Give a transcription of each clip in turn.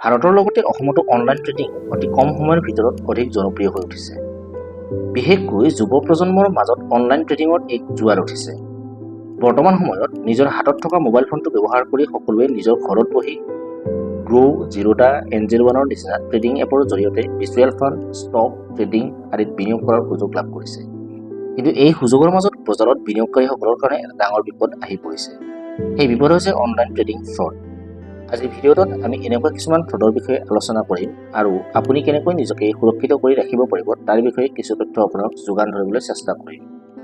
ভাৰতৰ লগতে অসমতো অনলাইন ট্ৰেডিং অতি কম সময়ৰ ভিতৰত অধিক জনপ্ৰিয় হৈ উঠিছে। বিশেষকৈ যুৱ প্ৰজন্মৰ মাজত অনলাইন ট্ৰেডিঙত এক জোৱাৰ উঠিছে। বৰ্তমান সময়ত নিজৰ হাতত থকা মোবাইল ফোনটো ব্যৱহাৰ কৰি সকলোৱে নিজৰ ঘৰত বহি গ্ৰ', জিৰোডা, এঞ্জেল ওৱানৰ নিচিনা ট্ৰেডিং এপৰ জৰিয়তে মিউচুৱেল ফাণ্ড, ষ্টক ট্ৰেডিং আদিত বিনিয়োগ কৰাৰ সুযোগ লাভ কৰিছে। কিন্তু এই সুযোগৰ মাজত বজাৰত বিনিয়োগকাৰীসকলৰ কাৰণে এটা ডাঙৰ বিপদ আহি পৰিছে। সেই বিপদ হৈছে অনলাইন ট্ৰেডিং ফ্ৰড। আজিৰ ভিডিঅ'টোত আমি এনেকুৱা কিছুমান ফ্ৰডৰ বিষয়ে আলোচনা কৰিম আৰু আপুনি কেনেকৈ নিজকে সুৰক্ষিত কৰি ৰাখিব পাৰিব তাৰ বিষয়ে কিছু তথ্য আপোনাক যোগান ধৰিবলৈ চেষ্টা কৰিম।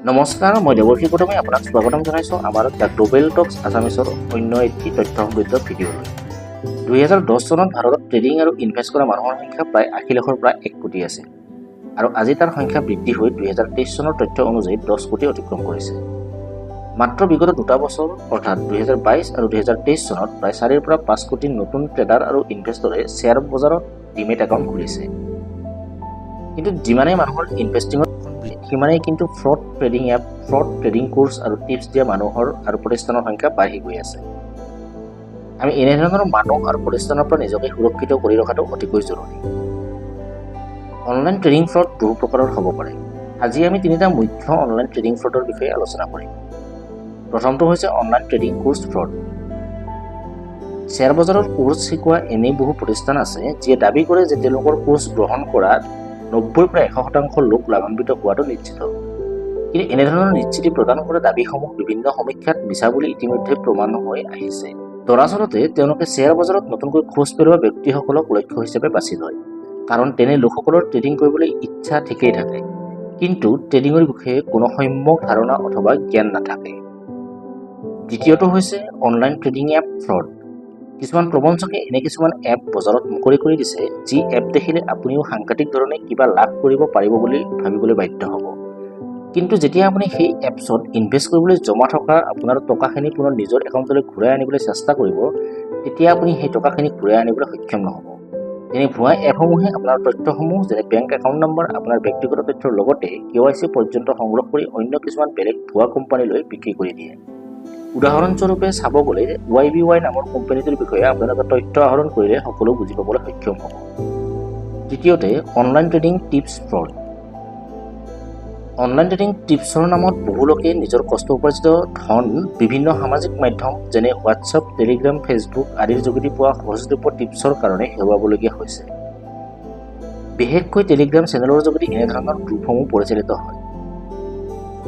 নমস্কাৰ, মই দেৱৰ্ষি গৌতমে আপোনাক স্বাগতম জনাইছোঁ আমাৰ দ্য গ্ল'বেল টক্স আছামিছৰ অন্য এটি তথ্য সমৃদ্ধ ভিডিঅ'লৈ। 2010 চনত ভাৰতত ট্ৰেডিং আৰু ইনভেষ্ট কৰা মানুহৰ সংখ্যা প্ৰায় 80 লাখৰ পৰা 1 কোটি আছিল আৰু আজি তাৰ সংখ্যা বৃদ্ধি হৈ 2023 চনৰ তথ্য অনুযায়ী 10 কোটি অতিক্ৰম কৰিছে। মাত্ৰ বিগত 2 বছৰ অৰ্থাৎ 2022 আৰু 2023 চনত প্ৰায় 4 পৰা 5 কোটি নতুন ট্ৰেডাৰ আৰু ইনভেষ্টৰে শ্বেয়াৰ বজাৰত ডিমেট একাউণ্ট খুলিছে। কিন্তু যিমানেই মানুহৰ ইনভেষ্টিঙত সিমানেই কিন্তু fraud trading app, fraud trading course আৰু টিপছ দিয়া মানুহৰ আৰু প্ৰতিষ্ঠানৰ সংখ্যা বাঢ়ি গৈ আছে। আমি এনেধৰণৰ মানুহ আৰু প্ৰতিষ্ঠানৰ পৰা নিজকে সুৰক্ষিত কৰি ৰখাটো অতিকৈ জৰুৰী। অনলাইন ট্ৰেডিং ফ্ৰড বহু প্ৰকাৰৰ হ'ব পাৰে। আজি আমি 3টা মুখ্য অনলাইন ট্ৰেডিং ফ্ৰডৰ বিষয়ে আলোচনা কৰিম। প্ৰথমটো হৈছে online trading course fraud. Share বজাৰৰ কোৰ্চ শিকোৱা এনে বহু প্ৰতিষ্ঠান আছে যিয়ে দাবী কৰে যে তেওঁলোকৰ কোৰ্চ গ্ৰহণ কৰা 90 পৰা 100% লোক লাভান্বিত হোৱাটো নিশ্চিত। কিন্তু এনেধৰণৰ নিশ্চিতি প্ৰদান কৰা দাবীসমূহ বিভিন্ন সমীক্ষাত মিছা বুলি ইতিমধ্যে প্ৰমাণ হৈ আহিছে। দৰাচলতে তেওঁলোকে শ্বেয়াৰ বজাৰত নতুনকৈ খোজ পেলোৱা ব্যক্তিসকলক লক্ষ্য হিচাপে বাছি লয়, কাৰণ তেনে লোকসকলৰ ট্ৰেডিং কৰিবলৈ ইচ্ছা ঠিকেই থাকে, কিন্তু ট্ৰেডিঙৰ বিষয়ে কোনো সম্যক ধাৰণা অথবা জ্ঞান নাথাকে। দ্বিতীয়টো হৈছে অনলাইন ট্ৰেডিং এপ ফ্ৰড। কিছুমান প্ৰবঞ্চকে এনে কিছুমান এপ বজাৰত মুকলি কৰি দিছে যি এপ দেখিলে আপুনিও সাংঘাতিক ধৰণে কিবা লাভ কৰিব পাৰিব বুলি ভাবিবলৈ বাধ্য হ'ব। কিন্তু যেতিয়া আপুনি সেই এপছত ইনভেষ্ট কৰিবলৈ জমা থকা আপোনাৰ টকাখিনি পুনৰ নিজৰ একাউণ্টলৈ ঘূৰাই আনিবলৈ চেষ্টা কৰিব, তেতিয়া আপুনি সেই টকাখিনি ঘূৰাই আনিবলৈ সক্ষম নহ'ব। এনে ভুৱা এপসমূহে আপোনাৰ তথ্যসমূহ যেনে বেংক একাউণ্ট নম্বৰ, আপোনাৰ ব্যক্তিগত তথ্যৰ লগতে KYC পৰ্যন্ত সংগ্ৰহ কৰি অন্য কিছুমান বেলেগ ভুৱা কোম্পানীলৈ বিক্ৰী কৰি দিয়ে। উদাহৰণস্বৰূপে চাব গ'লে YBY নামৰ কোম্পানীটোৰ বিষয়ে আপোনালোকে তথ্য আহৰণ কৰিলে সকলো বুজি পাবলৈ সক্ষম হ'ব। তৃতীয়তে online trading tips fraud. Online trading টিপছৰ নামত বহু লোকে নিজৰ কষ্ট উপাৰ্জিত ধন বিভিন্ন সামাজিক মাধ্যম যেনে হোৱাটছআপ, টেলিগ্ৰাম, ফেচবুক আদিৰ যোগেদি পোৱা সহজলভ্য টিপছৰ কাৰণে হেৰুৱাবলগীয়া হৈছে। বিশেষকৈ টেলিগ্ৰাম চেনেলৰ যোগেদি এনেধৰণৰ গ্ৰুপসমূহ পৰিচালিত হয়।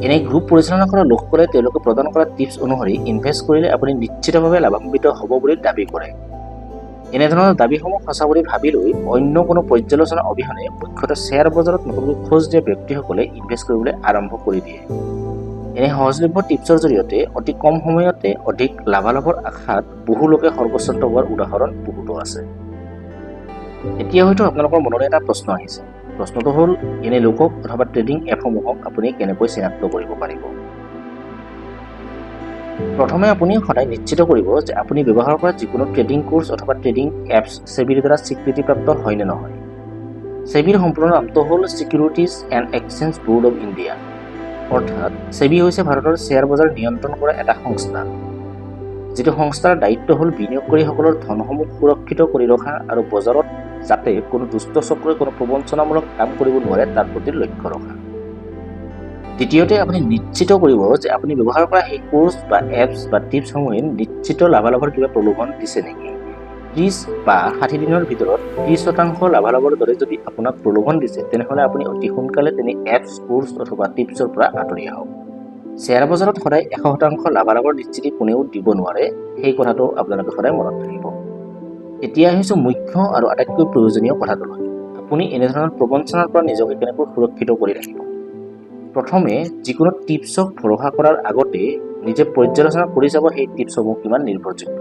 এনে গ্ৰুপ পৰিচালনা কৰা লোকসকলে তেওঁলোকে প্ৰদান কৰা টিপছ অনুসৰি ইনভেষ্ট কৰিলে আপুনি নিশ্চিতভাৱে লাভান্বিত হ'ব বুলি দাবী কৰে। এনেধৰণৰ দাবীসমূহ সঁচা বুলি ভাবি লৈ অন্য কোনো পৰ্যালোচনা অবিহনে মুখ্যতঃ শ্বেয়াৰ বজাৰত নতুনকৈ খোজ দিয়া ব্যক্তিসকলে ইনভেষ্ট কৰিবলৈ আৰম্ভ কৰি দিয়ে। এনে সহজলভ্য টিপছৰ জৰিয়তে অতি কম সময়তে অধিক লাভালাভৰ আশাত বহু লোকে সৰ্বস্বন্ত হোৱাৰ উদাহৰণ বহুতো আছে। এতিয়া হয়তো আপোনালোকৰ মনলৈ এটা প্ৰশ্ন আহিছে। প্ৰশ্নটো হ'ল, এনে লোকক অথবা ট্ৰেডিং এপসমূহক আপুনি কেনেকৈ চিনাক্ত কৰিব পাৰিব? প্ৰথমে আপুনি সদায় নিশ্চিত কৰিব যে আপুনি ব্যৱহাৰ কৰা যিকোনো ট্ৰেডিং কোৰ্চ অথবা ট্ৰেডিং এপছ সেবিৰ দ্বাৰা স্বীকৃতিপ্ৰাপ্ত হয় নে নহয়। সেবিৰ সম্পূৰ্ণ নামটো হ'ল securities and exchange board of India, অৰ্থাৎ সেবি হৈছে ভাৰতৰ শ্বেয়াৰ বজাৰ নিয়ন্ত্ৰণ কৰা এটা সংস্থা। যিটো সংস্থাৰ দায়িত্ব হ'ল বিনিয়োগকাৰীসকলৰ ধনসমূহ সুৰক্ষিত কৰি ৰখা আৰু বজাৰত যাতে কোনো দুষ্ট চক্ৰই কোনো প্ৰবঞ্চনামূলক কাম কৰিব নোৱাৰে তাৰ প্ৰতি লক্ষ্য ৰখা। দ্বিতীয়তে আপুনি নিশ্চিত কৰিব যে আপুনি ব্যৱহাৰ কৰা সেই কোৰ্চ বা এপছ বা টিপছসমূহে নিশ্চিত লাভালাভৰ কিবা প্ৰলোভন দিছে নেকি। 30 বা 60 দিনৰ ভিতৰত 30% লাভালাভৰ দৰে যদি আপোনাক প্ৰলোভন দিছে, তেনেহ'লে আপুনি অতি সোনকালে তেনে এপছ, কোৰ্চ অথবা টিপছৰ পৰা আঁতৰি আহক। শ্বেয়াৰ বজাৰত সদায় 100% লাভালাভৰ নিশ্চিতি কোনেও দিব নোৱাৰে, সেই কথাটো আপোনালোকে সদায় মনত ৰাখিব। এতিয়া আহিছোঁ মুখ্য আৰু আটাইতকৈ প্ৰয়োজনীয় কথাটোলৈ। আপুনি এনেধৰণৰ প্ৰবঞ্চনাৰ পৰা নিজকে কেনেকৈ সুৰক্ষিত কৰি ৰাখিব। প্ৰথমে যিকোনো টিপছক ভৰসা কৰাৰ আগতে নিজে পৰ্যালোচনা কৰি চাব সেই টিপছসমূহ কিমান নিৰ্ভৰযোগ্য।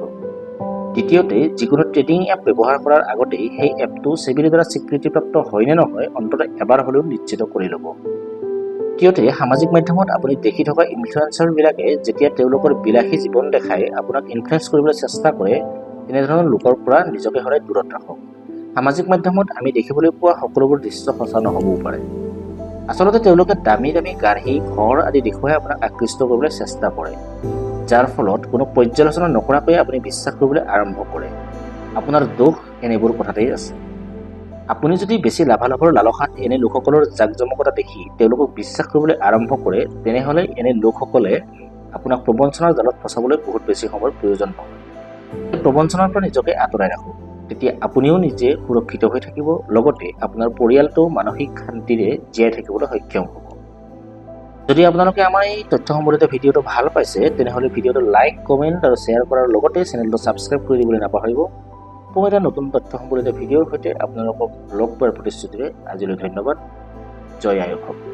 দ্বিতীয়তে যিকোনো ট্ৰেডিং এপ ব্যৱহাৰ কৰাৰ আগতেই সেই এপটো সেবিৰ দ্বাৰা স্বীকৃতিপ্ৰাপ্ত হয় নে নহয় অন্ততঃ এবাৰ হ'লেও নিশ্চিত কৰি ল'ব। তৃতীয়তে সামাজিক মাধ্যমত আপুনি দেখি থকা ইনফ্লুৱেঞ্চাৰবিলাকে যেতিয়া তেওঁলোকৰ বিলাসী জীৱন দেখাই আপোনাক ইনফ্লুৱেঞ্চ কৰিবলৈ চেষ্টা কৰে, এনেধৰণৰ লোকৰ পৰা নিজকে সদায় দূৰত ৰাখক। সামাজিক মাধ্যমত আমি দেখিবলৈ পোৱা সকলোবোৰ দৃশ্য সঁচা নহ'বও পাৰে। আচলতে তেওঁলোকে দামী দামী গাড়ী, ঘৰ আদি দেখুৱাই আপোনাক আকৃষ্ট কৰিবলৈ চেষ্টা কৰে, যাৰ ফলত কোনো পৰ্যালোচনা নকৰাকৈ আপুনি বিশ্বাস কৰিবলৈ আৰম্ভ কৰে। আপোনাৰ দোষ এনেবোৰ কথাতেই আছে। আপুনি যদি বেছি লাভালাভৰ লালসাত এনে লোকসকলৰ জাকজমকতা দেখি তেওঁলোকক বিশ্বাস কৰিবলৈ আৰম্ভ কৰে, তেনেহ'লে এনে লোকসকলে আপোনাক প্ৰবঞ্চনাৰ জালত ফচাবলৈ বহুত বেছি সময়ৰ প্ৰয়োজন নহয়। প্ৰবঞ্চনাৰ পৰা নিজকে আঁতৰাই ৰাখক, তেতিয়া আপুনিও নিজে সুৰক্ষিত হৈ থাকিব, লগতে আপোনাৰ পৰিয়ালটো মানসিক শান্তিৰে জীয়াই থাকিবলৈ সক্ষম হ'ব। যদি আপোনালোকে আমাৰ এই তথ্য সম্বলিত ভিডিঅ'টো ভাল পাইছে, তেনেহ'লে ভিডিঅ'টো লাইক, কমেণ্ট আৰু শ্বেয়াৰ কৰাৰ লগতে চেনেলটো ছাবস্ক্ৰাইব কৰি দিবলৈ নাপাহৰিব। আকৌ এটা নতুন তথ্য সম্বলিত ভিডিঅ'ৰ সৈতে আপোনালোকক লগ পোৱাৰ প্ৰতিশ্ৰুতিৰে আজিলৈ ধন্যবাদ। জয় আই অসম।